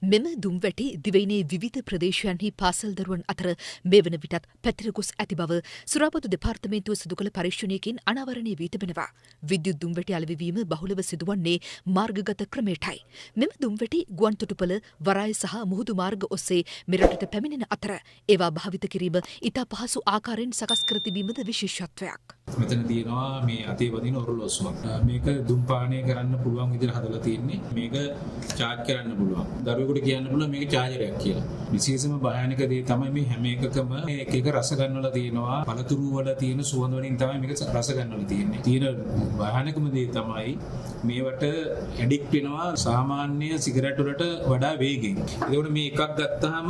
මෙම දුම්වැටි දිවයිනේ විවිධ ප්‍රදේශයන්හි පාසල් දරුවන් අතර මේ වන විටත් පැතිර ගොස් ඇති බව සුරාපතු දෙපාර්තමේන්තුව සිදු කළ පරීක්ෂණයකින් අනාවරණය වී තිබෙනවා. විද්‍යුත් දුම්වැටි අලෙවිවීම බහුලව සිදුවන්නේ මාර්ගගත ක්‍රමයටයි. මෙම දුම්වැටි ගුවන්තොටුපළ, වරාය සහ මුහුදු මාර්ග ඔස්සේ මෙරටට පැමිණෙන අතර ඒවා භාවිත කිරීම ඉතා පහසු ආකාරයෙන් සකස් කර තිබීමද විශේෂත්වයක්. මෙතන තියෙනවා මේ අතේ වදින ඔරලෝසුවක්. මේක දුම් පානය කරන්න පුළුවන් විදිහට හදලා තියෙන්නේ. මේක චාර්ජ් කරන්න පුළුවන්. දරුවෙකුට කියන්න පුළුවන් මේක චාර්ජරයක් කියලා. විශේෂම භයානක දේ තමයි මේ හැම එකකම එක එක රස ගන්නවලා තියෙනවා. පළතුරු වල තියෙන සුවඳ වලින් තමයි මේක රස ගන්නවලා තියෙන්නේ. තියෙන භයානකම දේ තමයි මේවට ඇඩික්ට් වෙනවා සාමාන්‍ය සිගරට් වලට වඩා වේගෙන්. ඒකෝට මේ එකක් ගත්තාම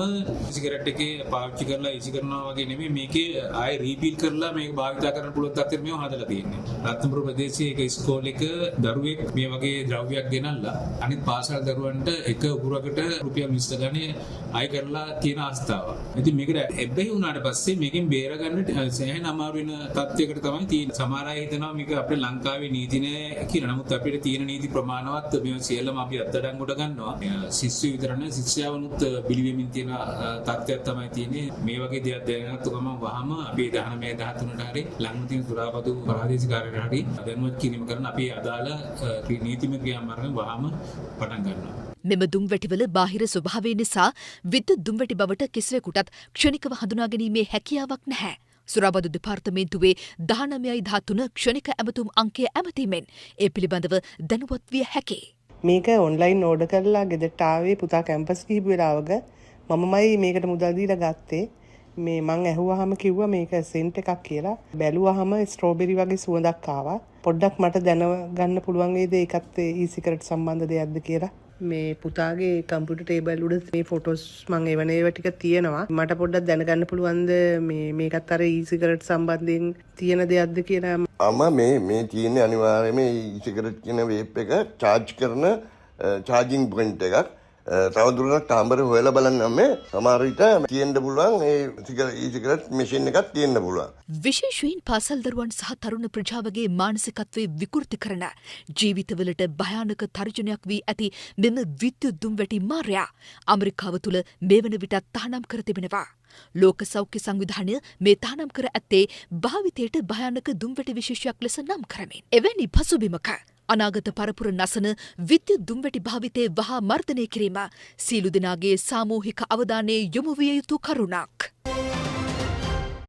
සිගරට් එකේ පාවිච්චි කරලා ඉසි කරනවා වගේ නෙමෙයි මේකේ ආයෙ රීපීල් කරලා මේක භාවිත කරන්න පුළුවන් තත්ත්වෙට මේව හදලා තියෙන්නේ. රත්නපුර ප්‍රදේශයේ එක ඉස්කෝලේක දරුවෙක් මේ වගේ ද්‍රව්‍යයක් ගෙනල්ලා අනිත් පාසල් දරුවන්ට එක උගුරකට රුපියල් 20 ගණනේ අය කරලා තියෙන අවස්ථාවක්. ඉතින් මේකට එබ්බැහි වුණාට පස්සේ මේකෙන් බේර ගන්න සෑහෙන අමාරු වෙන තත්ත්වයකට තමයි තියෙන්නේ. සමහර අය හිතනවා මේක අපේ ලංකාවේ නීති නෑ කියලා. නමුත් අපිට තියෙන නීති ප්‍රමාණවත් මේ සියල්ලම අපි අත්අඩංගුවට ගන්නවා. ශිෂ්‍ය විතර නෙවෙයි ශිෂ්‍යාවනුත් පිළිවෙමින් තියෙන තත්ත්වයක් තමයි තියෙන්නේ. මේ වගේ දේවල් දැනගත්තු ගමන් වහම අපි 19 13ට හරි ලංකතින් සුරාපතු ප්‍රාදේශික කාර්යාලයට හරි දැනුවත් කිරීම කරන අපි අදාළ නීතිමය ක්‍රියාමාර්ග වහම පටන් ගන්නවා. මෙම දුම්වැටිවල බාහිර ස්වභාවය නිසා විද්‍යුත් දුම්වැටි බවට කිසිවෙකුටත් ක්ෂණිකව හඳුනා ගැනීමේ හැකියාවක් නැහැ. සුරාබදු දෙපාර්තමේන්තුවේ 19/13 ක්ෂණික ඇමතුම් අංකය ඇමතීමෙන් ඒ පිළිබඳව දැනුවත් විය හැකියි. මේක ඔන්ලයින් ඕඩර් කරලා ගෙදරට ආවේ පුතා කැම්පස් ගිහිපු වෙලාවක මමමයි මේකට මුදල් දීලා ගත්තේ. මේ මං ඇහුවාම කිව්වා මේක සෙන්ට් එකක් කියලා. බැලුවාම ස්ට්‍රෝබෙරි වගේ සුවඳක් ආවා. පොඩ්ඩක් මට දැනගන්න පුළුවන් වේද ඒකත් ඊ-සිගරට් සම්බන්ධ දෙයක්ද කියලා. මේ පුතාගේ කම්පියුටර් ටේබල් උඩ මේ ෆොටෝස් මං ඒව ටික තියෙනවා. මට පොඩ්ඩක් දැනගන්න පුළුවන්ද මේකත් අර ඊ-සිගරට් සම්බන්ධයෙන් තියෙන දෙයක්ද කියලා. මේ තියෙන්නේ අනිවාර්යයෙන්ම ඊ-සිගරට් කියන වේප් එක චාර්ජ් කරන චාර්ජින් පොයින්ට් එකක්. තවදුරටත් කාමරේ හොයලා බලන්නම් මේ සමහර විට තියෙන්න පුළුවන් ඒ ඊ-සිගරට් මැෂින් එකක් තියෙන්න පුළුවන්. විශේෂයෙන් පාසල් දරුවන් සහ තරුණ ප්‍රජාවගේ මානසිකත්වයේ විකෘති කරන ජීවිතවලට භයානක තර්ජනයක් වී ඇති මෙම විද්‍යුත් දුම්වැටි මාරයා ඇමරිකාව තුළ මේ වන විටත් තහනම් කර තිබෙනවා. ලෝක සෞඛ්‍ය සංවිධානය මේ තහනම් කර ඇත්තේ භාවිතයට භයානක දුම්වැටි විශේෂයක් ලෙස නම් කරමින්. එවැනි පසුබිමක අනාගත පරපුර නසන විද්‍යුත් දුම්වැටි භාවිතය වහා මර්ධනය කිරීම සියලු දෙනාගේ සාමූහික අවධානයේ යොමු විය යුතු කරුණක්.